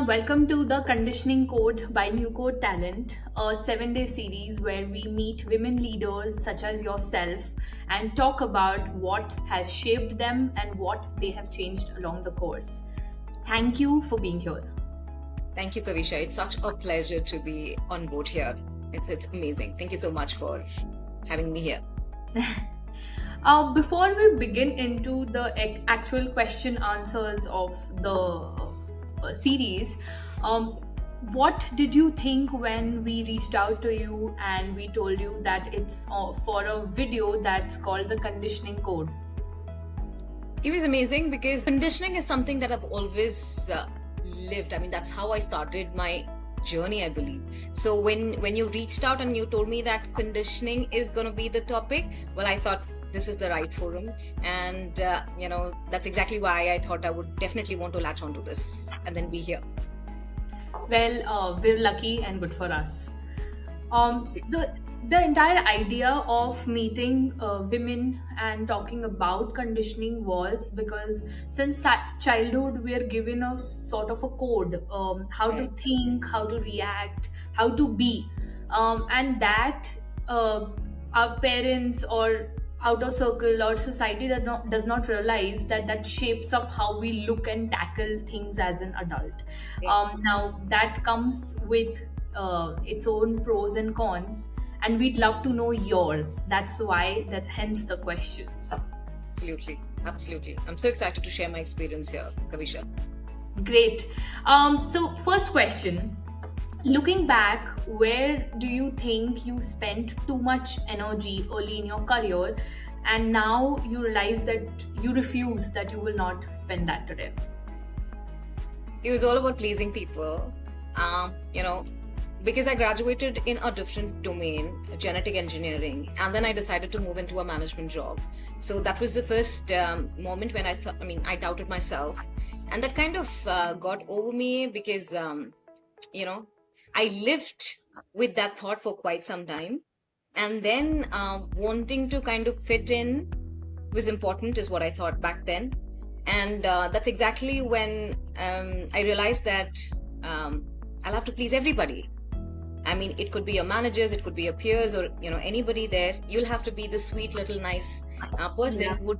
Welcome to the Conditioning Code by New Code Talent, a 7-day series where we meet women leaders such as yourself and talk about what has shaped them and what they have changed along the course. Thank you for being here. Thank you, Kavisha. It's such a pleasure to be on board here. It's amazing. Thank you so much for having me here. Before we begin into the actual question answers of the series, what did you think when we reached out to you and we told you that it's for a video that's called the Conditioning Code? It was amazing because conditioning is something that I've always lived. I mean, that's how I started my journey, I believe. So when you reached out and you told me that conditioning is going to be the topic, well, I thought this is the right forum, and that's exactly why I thought I would definitely want to latch onto this and then be here. Well, we're lucky and good for us. The entire idea of meeting women and talking about conditioning was because since childhood we are given a sort of a code, how to think, how to react, how to be, and that our parents or outer circle or society does not realize that shapes up how we look and tackle things as an adult. Now that comes with its own pros and cons, and we'd love to know yours. That's why hence the questions. Absolutely. I'm so excited to share my experience here, Kavisha. Great. So first question. Looking back, where do you think you spent too much energy early in your career and now you realize that you refuse, that you will not spend that today? It was all about pleasing people, because I graduated in a different domain, genetic engineering, and then I decided to move into a management job. So that was the first moment when I doubted myself, and that kind of got over me because, I lived with that thought for quite some time, and then wanting to kind of fit in was important, is what I thought back then. And that's exactly when I realized that I'll have to please everybody. I mean, it could be your managers, it could be your peers, or anybody there. You'll have to be the sweet little nice person who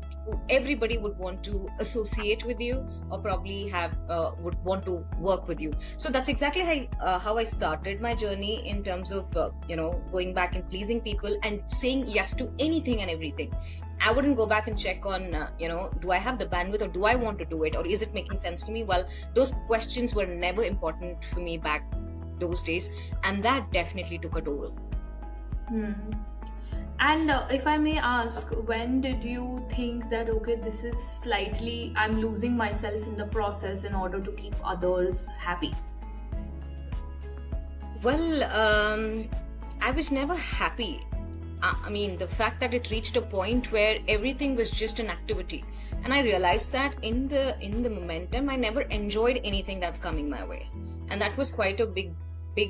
everybody would want to associate with you, or probably would want to work with you. So that's exactly how I started my journey in terms of going back and pleasing people and saying yes to anything and everything. I wouldn't go back and check on do I have the bandwidth, or do I want to do it, or is it making sense to me? Well, those questions were never important for me back those days, and that definitely took a toll. And if I may ask, when did you think that okay, this is slightly, I'm losing myself in the process in order to keep others happy? Well, I was never happy. I mean, the fact that it reached a point where everything was just an activity, and I realized that in the momentum, I never enjoyed anything that's coming my way, and that was quite a big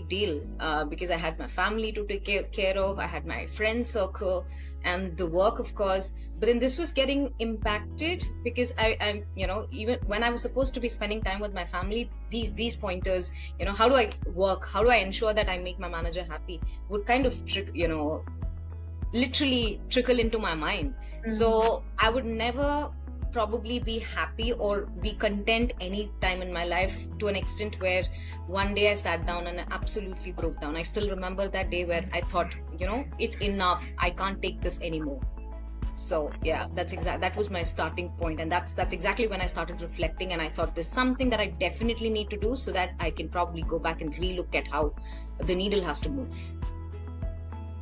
deal because I had my family to take care of, I had my friend circle, and the work, of course. But then this was getting impacted because I'm even when I was supposed to be spending time with my family, these pointers, how do I work, how do I ensure that I make my manager happy, would kind of literally trickle into my mind. So I would never probably be happy or be content any time in my life, to an extent where one day I sat down and I absolutely broke down. I still remember that day where I thought, it's enough, I can't take this anymore. So yeah, that was my starting point, and that's exactly when I started reflecting, and I thought there's something that I definitely need to do so that I can probably go back and relook at how the needle has to move.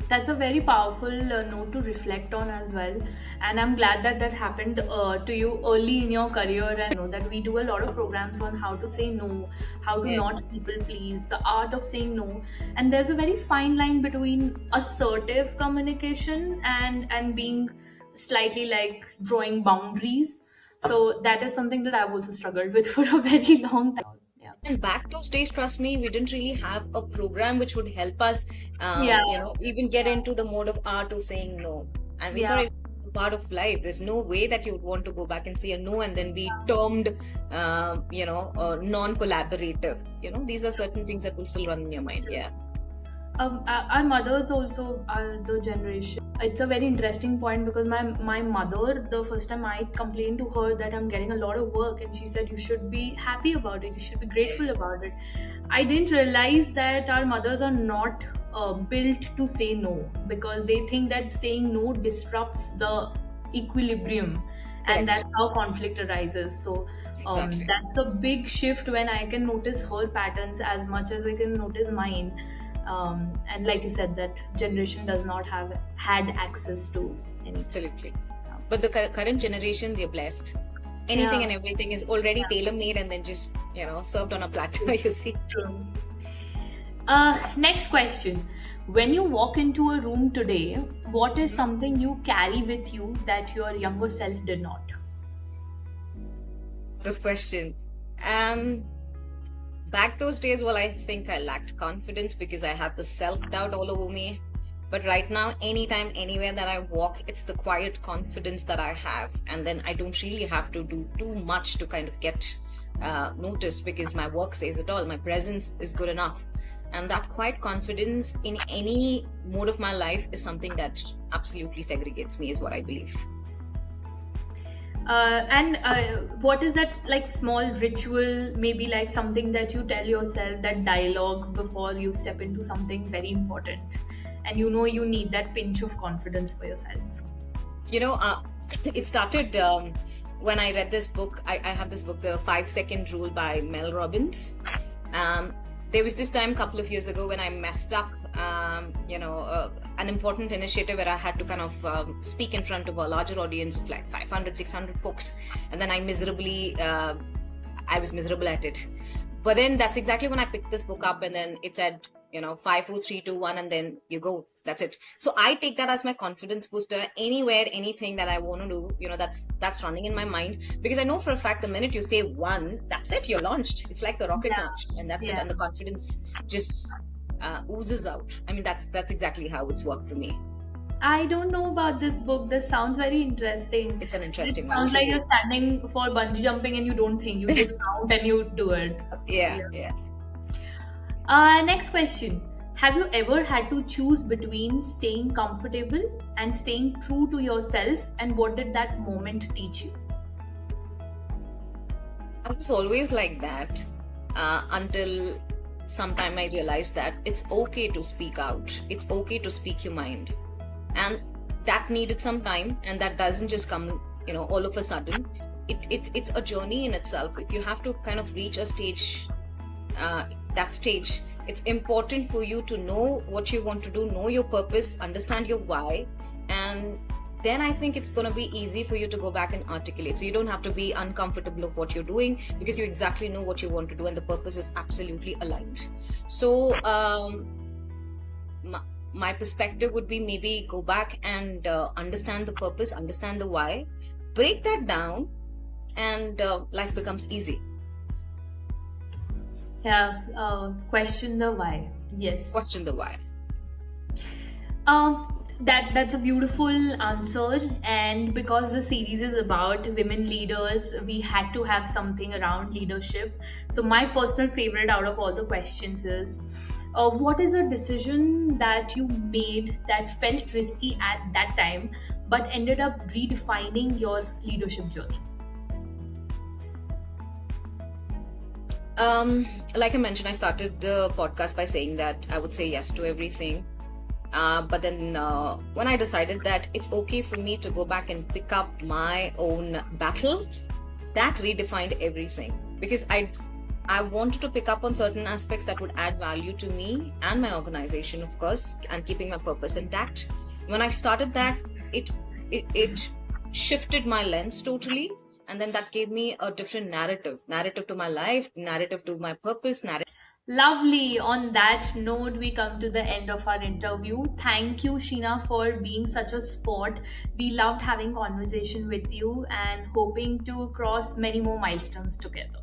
That's a very powerful note to reflect on as well, and I'm glad that happened to you early in your career. And that we do a lot of programs on how to say no, how to not people please, the art of saying no, and there's a very fine line between assertive communication and being slightly like drawing boundaries. So that is something that I've also struggled with for a very long time. And back those days, trust me, we didn't really have a program which would help us, even get into the mode of art of saying no. And we thought part of life. There's no way that you would want to go back and say a no and then be termed, non-collaborative. These are certain things that will still run in your mind. Yeah. Our mothers also are the generation. It's a very interesting point because my mother, the first time I complained to her that I'm getting a lot of work, and she said you should be happy about it, you should be grateful about it. I didn't realize that our mothers are not built to say no, because they think that saying no disrupts the equilibrium, and Correct. that's how conflict arises. So Exactly. that's a big shift when I can notice her patterns as much as I can notice mine. And like you said, that generation does not have had access to anything. Absolutely. But the current generation, they're blessed. Anything Yeah. and everything is already tailor-made and then just, served on a platter, you see. True. Next question. When you walk into a room today, what is something you carry with you that your younger self did not? This question. Back those days, well, I think I lacked confidence because I had the self-doubt all over me. But right now, anytime, anywhere that I walk, it's the quiet confidence that I have. And then I don't really have to do too much to kind of get noticed, because my work says it all. My presence is good enough. And that quiet confidence in any mode of my life is something that absolutely segregates me, is what I believe. And what is that, like, small ritual, maybe like something that you tell yourself, that dialogue before you step into something very important, and you need that pinch of confidence for yourself? It started when I read this book. I have this book, The 5-Second Rule by Mel Robbins. There was this time a couple of years ago when I messed up, an important initiative where I had to kind of speak in front of a larger audience of like 500, 600 folks. And then I was miserable at it. But then that's exactly when I picked this book up, and then it said, 5, 4, 3, 2, 1, and then you go. That's it. So I take that as my confidence booster anywhere, anything that I want to do, that's running in my mind, because I know for a fact the minute you say one, that's it, you're launched. It's like the rocket launched, and that's it. And the confidence just oozes out. I mean, that's exactly how it's worked for me. I don't know about this book. This sounds very interesting. It's an interesting one. It sounds like you're standing for bungee jumping and you don't think, you just count and you do it. Yeah. Next question. Have you ever had to choose between staying comfortable and staying true to yourself, and what did that moment teach you? I was always like that until sometime I realized that it's okay to speak out. It's okay to speak your mind. And that needed some time, and that doesn't just come, all of a sudden. It's a journey in itself. If you have to kind of reach a stage, that stage, it's important for you to know what you want to do, know your purpose, understand your why, and then I think it's going to be easy for you to go back and articulate. So you don't have to be uncomfortable of what you're doing, because you exactly know what you want to do and the purpose is absolutely aligned. So my perspective would be, maybe go back and understand the purpose, understand the why, break that down, and life becomes easy. Yeah, question the why. Yes. Question the why. That's a beautiful answer, and because the series is about women leaders, we had to have something around leadership. So my personal favorite out of all the questions is, what is a decision that you made that felt risky at that time but ended up redefining your leadership journey? Like I mentioned, I started the podcast by saying that I would say yes to everything. But then when I decided that it's okay for me to go back and pick up my own battle, that redefined everything. Because I wanted to pick up on certain aspects that would add value to me and my organization, of course, and keeping my purpose intact. When I started that, it shifted my lens totally. And then that gave me a different narrative to my life, narrative to my purpose, narrative. Lovely. On that note, we come to the end of our interview. Thank you, Sheena, for being such a sport. We loved having conversation with you and hoping to cross many more milestones together.